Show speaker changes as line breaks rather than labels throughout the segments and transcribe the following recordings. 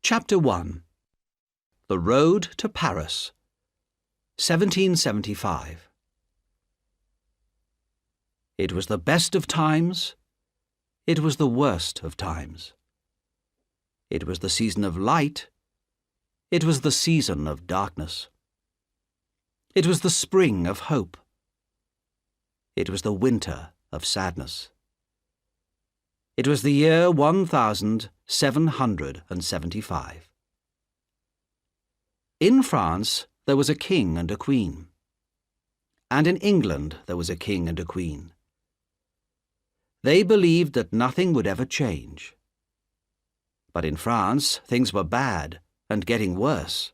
Chapter 1. The Road to Paris, 1775. It was the best of times, it was the worst of times. It was the season of light, it was the season of darkness. It was the spring of hope, it was the winter of sadness. It was the year 1775. In France there was a king and a queen, and in England there was a king and a queen. They believed that nothing would ever change. But in France things were bad and getting worse.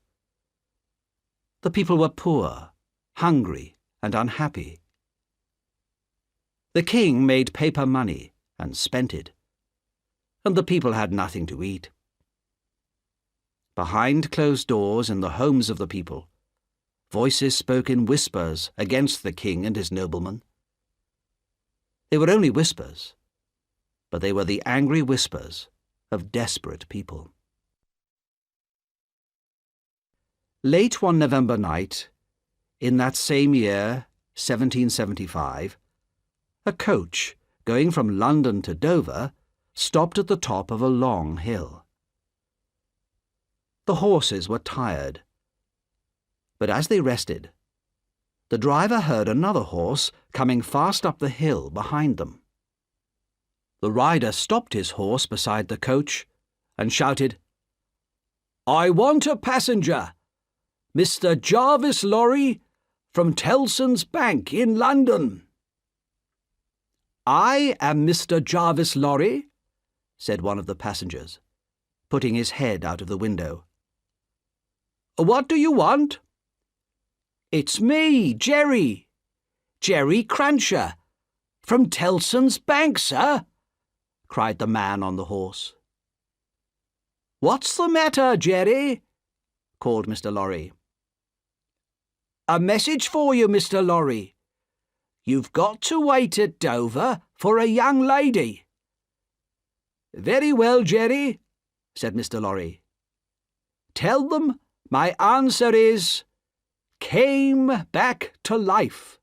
The people were poor, hungry, and unhappy. The king made paper money and spent it, and the people had nothing to eat. Behind closed doors in the homes of the people, voices spoke in whispers against the king and his noblemen. They were only whispers, but they were the angry whispers of desperate people. Late one November night, in that same year, 1775, a coach going from London to Dover stopped at the top of a long hill. The horses were tired, but as they rested, the driver heard another horse coming fast up the hill behind them. The rider stopped his horse beside the coach and shouted, "I want a passenger, Mr. Jarvis Lorry from Tellson's Bank in London." "I am Mr. Jarvis Lorry," said one of the passengers, putting his head out of the window. "What do you want?" "It's me, Jerry Crancher, from Tellson's Bank, sir," cried the man on the horse. "What's the matter, Jerry?" called Mr. Lorry. "A message for you, Mr. Lorry. You've got to wait at Dover for a young lady." "Very well, Jerry," said Mr. Lorry. "Tell them my answer is, came back to life."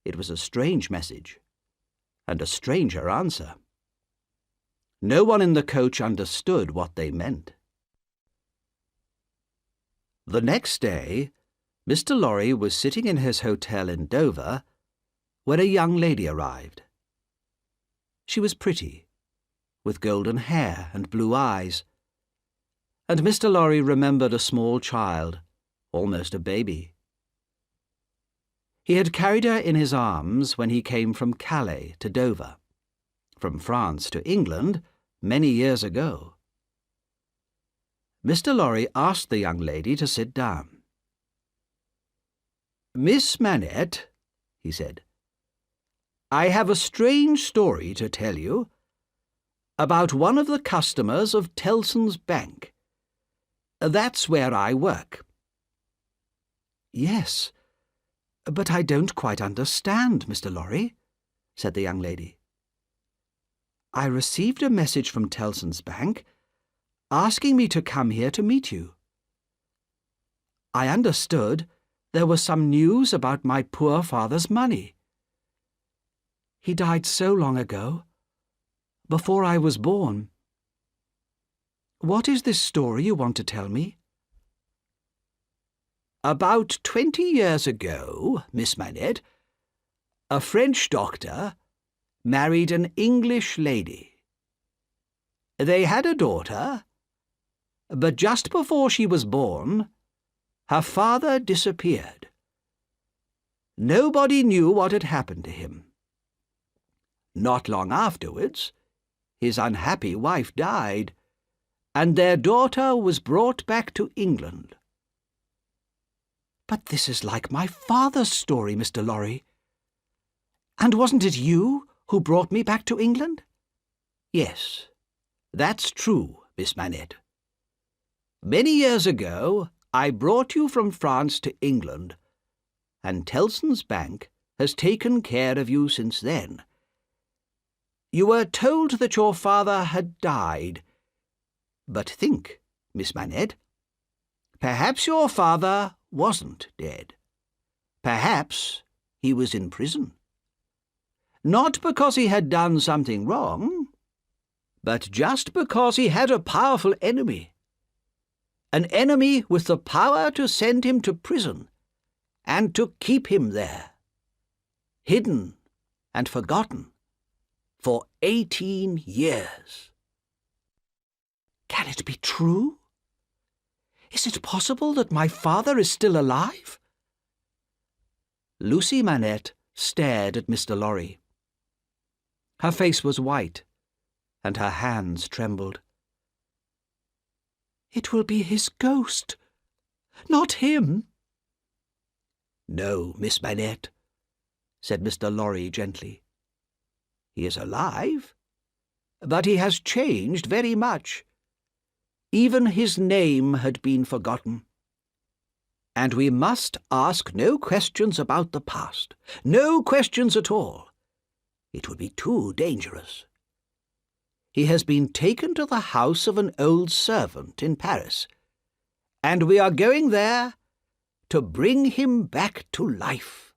It was a strange message, and a stranger answer. No one in the coach understood what they meant. The next day, Mr. Lorry was sitting in his hotel in Dover when a young lady arrived. She was pretty, with golden hair and blue eyes, and Mr. Lorry remembered a small child, almost a baby. He had carried her in his arms when he came from Calais to Dover, from France to England many years ago. Mr. Lorry asked the young lady to sit down. "Miss Manette," he said, "I have a strange story to tell you about one of the customers of Tellson's Bank. That's where I work." "Yes, but I don't quite understand, Mr. Lorry," said the young lady. "I received a message from Tellson's Bank asking me to come here to meet you. I understood there was some news about my poor father's money. He died so long ago, before I was born. What is this story you want to tell me?" "About 20 years ago, Miss Manette, a French doctor married an English lady. They had a daughter, but just before she was born, her father disappeared. Nobody knew what had happened to him. Not long afterwards, his unhappy wife died, and their daughter was brought back to England." "But this is like my father's story, Mr. Lorry. And wasn't it you who brought me back to England?" "Yes, that's true, Miss Manette. Many years ago, I brought you from France to England, and Tellson's Bank has taken care of you since then. You were told that your father had died, But think, Miss Manette. Perhaps your father wasn't dead. Perhaps he was in prison. Not because he had done something wrong, but just because he had a powerful enemy. An enemy with the power to send him to prison and to keep him there, hidden and forgotten, for 18 years. Can it be true? Is it possible that my father is still alive? Lucy Manette stared at Mr. Lorry. Her face was white, and her hands trembled. It will be his ghost, not him. No, Miss Manette, said Mr. Lorry gently. He is alive, but he has changed very much. Even his name had been forgotten. And we must ask no questions about the past, no questions at all. It would be too dangerous. He has been taken to the house of an old servant in Paris, and we are going there to bring him back to life.